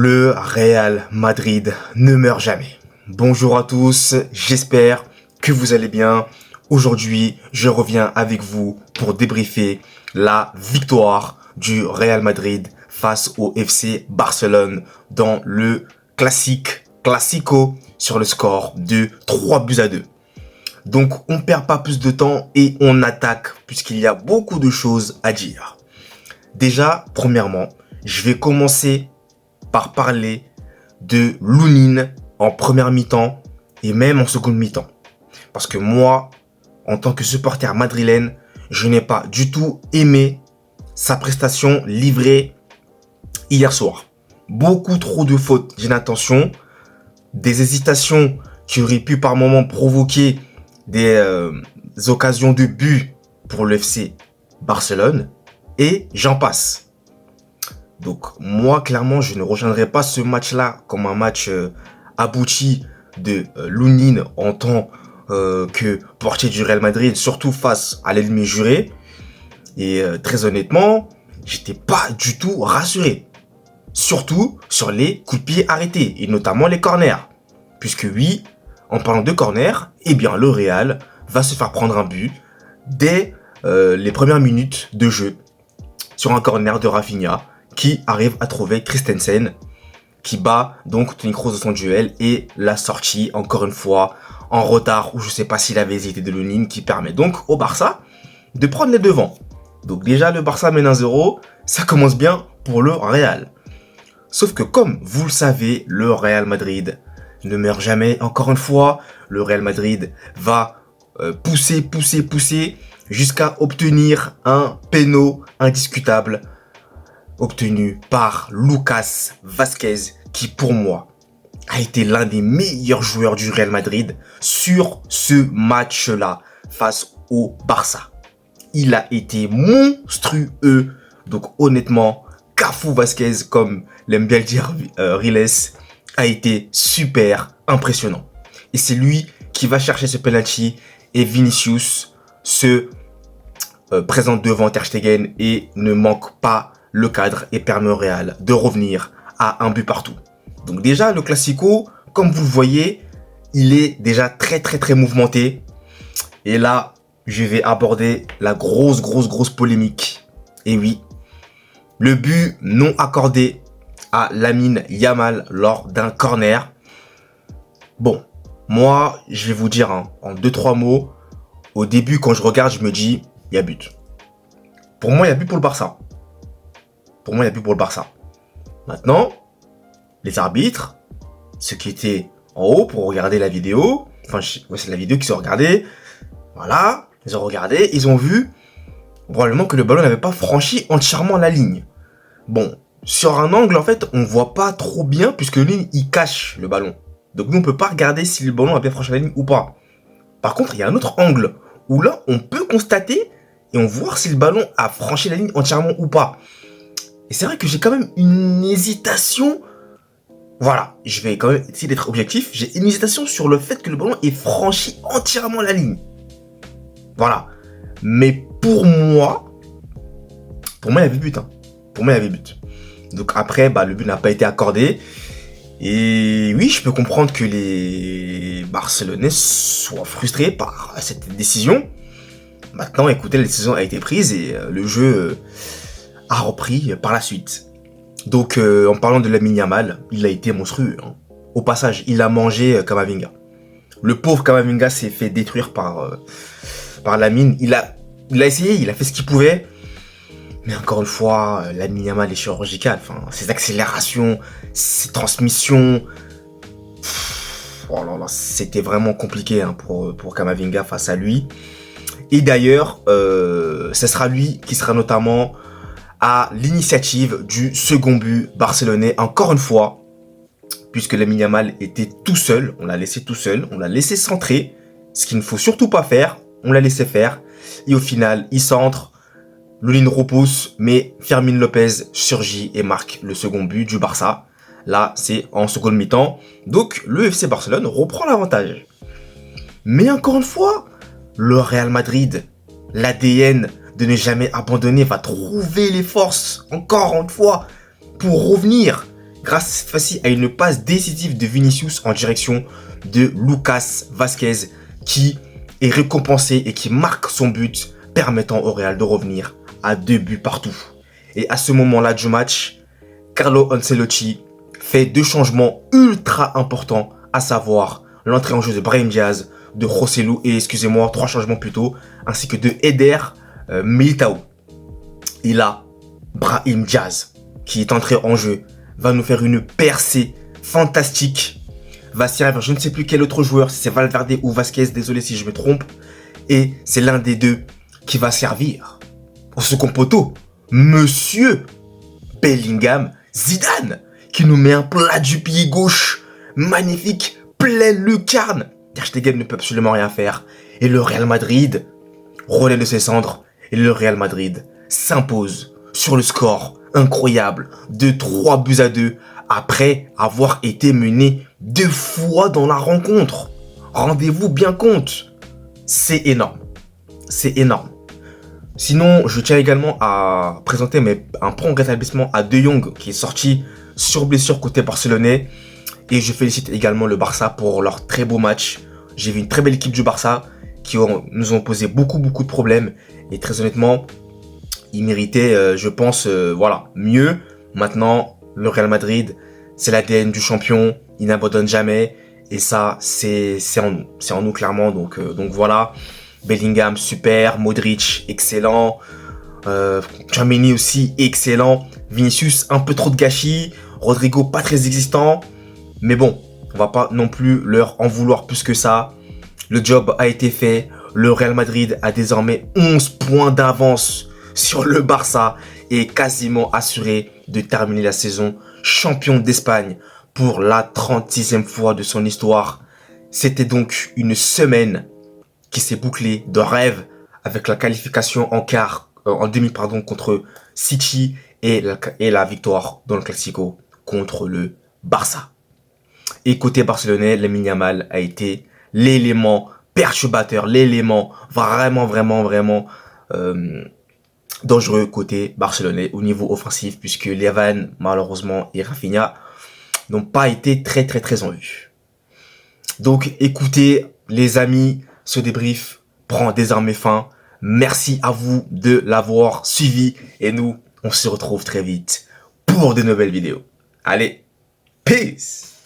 Le Real Madrid ne meurt jamais. Bonjour à tous, j'espère que vous allez bien. Aujourd'hui, je reviens avec vous pour débriefer la victoire du Real Madrid face au FC Barcelone dans le Classico sur le score de 3-2. Donc, on perd pas plus de temps et on attaque puisqu'il y a beaucoup de choses à dire. Déjà, premièrement, je vais commencer par parler de Lunin en première mi-temps et même en seconde mi-temps. Parce que moi, en tant que supporter madrilène, je n'ai pas du tout aimé sa prestation livrée hier soir. Beaucoup trop de fautes d'inattention, des hésitations qui auraient pu par moments provoquer des occasions de but pour le FC Barcelone et j'en passe. Donc moi, clairement, je ne rejoindrai pas ce match-là comme un match abouti de Lunin en tant que portier du Real Madrid, surtout face à l'ennemi juré. Et très honnêtement, j'étais pas du tout rassuré. Surtout sur les coups de pied arrêtés, et notamment les corners. Puisque oui, en parlant de corners, eh bien le Real va se faire prendre un but dès les premières minutes de jeu sur un corner de Rafinha, qui arrive à trouver Christensen, qui bat donc Toni Kroos de son duel, et la sortie, encore une fois, en retard, ou je sais pas s'il avait hésité de Lunin, qui permet donc au Barça de prendre les devants. Donc déjà, le Barça mène 1-0, ça commence bien pour le Real. Sauf que comme vous le savez, le Real Madrid ne meurt jamais. Encore une fois, le Real Madrid va pousser jusqu'à obtenir un péno indiscutable obtenu par Lucas Vázquez, qui pour moi a été l'un des meilleurs joueurs du Real Madrid sur ce match-là face au Barça. Il a été monstrueux. Donc honnêtement, Cafu Vázquez, comme l'aime bien le dire Riles, a été super impressionnant. Et c'est lui qui va chercher ce penalty et Vinicius se présente devant Ter Stegen et ne manque pas le cadre et permet au Real de revenir à un but partout. Donc déjà, le Classico, comme vous le voyez, il est déjà très mouvementé. Et là, je vais aborder la grosse polémique. Et oui, le but non accordé à Lamine Yamal lors d'un corner. Bon, moi, je vais vous dire en 2-3 mots. Au début, quand je regarde, je me dis, il y a but. Pour moi, il y a but pour le Barça. Maintenant, les arbitres, ceux qui étaient en haut pour regarder la vidéo, c'est la vidéo qu'ils ont regardé, voilà, ils ont regardé, ils ont vu probablement que le ballon n'avait pas franchi entièrement la ligne. Bon, sur un angle, en fait, on voit pas trop bien puisque le ligne, il cache le ballon. Donc nous, on peut pas regarder si le ballon a bien franchi la ligne ou pas. Par contre, il y a un autre angle où là, on peut constater et on voit si le ballon a franchi la ligne entièrement ou pas. Et c'est vrai que j'ai quand même une hésitation. Voilà, je vais quand même essayer d'être objectif. J'ai une hésitation sur le fait que le ballon ait franchi entièrement la ligne. Voilà. Mais pour moi, il y avait but. Pour moi, il y avait but. Donc après, le but n'a pas été accordé. Et oui, je peux comprendre que les Barcelonais soient frustrés par cette décision. Maintenant, écoutez, la décision a été prise et le jeu a repris par la suite. Donc, en parlant de Lamine Yamal, il a été monstrueux. Au passage, il a mangé Camavinga. Le pauvre Camavinga s'est fait détruire par Lamine. Il a essayé, il a fait ce qu'il pouvait. Mais encore une fois, Lamine Yamal est chirurgical. Ses accélérations, ses transmissions. Oh là là, c'était vraiment compliqué pour Camavinga face à lui. Et d'ailleurs, ce sera lui qui sera notamment à l'initiative du second but barcelonais, encore une fois, puisque Lamine Yamal était tout seul, on l'a laissé tout seul, on l'a laissé centrer, ce qu'il ne faut surtout pas faire, on l'a laissé faire, et au final, il centre, Lunin repousse, mais Fermín López surgit et marque le second but du Barça. Là, c'est en seconde mi-temps, donc le FC Barcelone reprend l'avantage. Mais encore une fois, le Real Madrid, l'ADN de ne jamais abandonner, va trouver les forces, encore une fois, pour revenir grâce cette fois-ci à une passe décisive de Vinicius en direction de Lucas Vazquez qui est récompensé et qui marque son but permettant au Real de revenir à 2 buts partout. Et à ce moment-là du match, Carlo Ancelotti fait 2 changements ultra importants, à savoir l'entrée en jeu de Brahim Diaz, de Joselu et 3 changements plutôt, ainsi que de Eder Militao. Et là, Brahim Diaz, qui est entré en jeu, va nous faire une percée fantastique, va servir je ne sais plus quel autre joueur, si c'est Valverde ou Vasquez, désolé si je me trompe, et c'est l'un des deux qui va servir au second poteau, Monsieur Bellingham Zidane, qui nous met un plat du pied gauche, magnifique, pleine lucarne. Ter Stegen ne peut absolument rien faire, et le Real Madrid relaie de ses cendres, et le Real Madrid s'impose sur le score incroyable de 3-2 après avoir été mené 2 fois dans la rencontre. Rendez-vous bien compte, c'est énorme, c'est énorme. Sinon, je tiens également à présenter un prompt rétablissement à De Jong qui est sorti sur blessure côté barcelonais. Et je félicite également le Barça pour leur très beau match. J'ai vu une très belle équipe du Barça qui nous ont posé beaucoup de problèmes. Et très honnêtement, ils méritaient, je pense, mieux. Maintenant, le Real Madrid, c'est l'ADN du champion. Il n'abandonne jamais. Et ça, c'est en nous. C'est en nous clairement. Donc voilà. Bellingham, super. Modric, excellent. Tchouaméni aussi, excellent. Vinicius, un peu trop de gâchis. Rodrigo, pas très existant. Mais bon, on va pas non plus leur en vouloir plus que ça. Le job a été fait. Le Real Madrid a désormais 11 points d'avance sur le Barça et est quasiment assuré de terminer la saison champion d'Espagne pour la 36e fois de son histoire. C'était donc une semaine qui s'est bouclée de rêve avec la qualification en demi contre City et la victoire dans le Classico contre le Barça. Et côté barcelonais, Lamine Yamal a été l'élément perturbateur, l'élément vraiment dangereux côté barcelonais au niveau offensif, puisque Levan, malheureusement, et Rafinha n'ont pas été très en vue. Donc écoutez les amis, ce débrief prend désormais fin. Merci à vous de l'avoir suivi et nous, on se retrouve très vite pour de nouvelles vidéos. Allez, peace!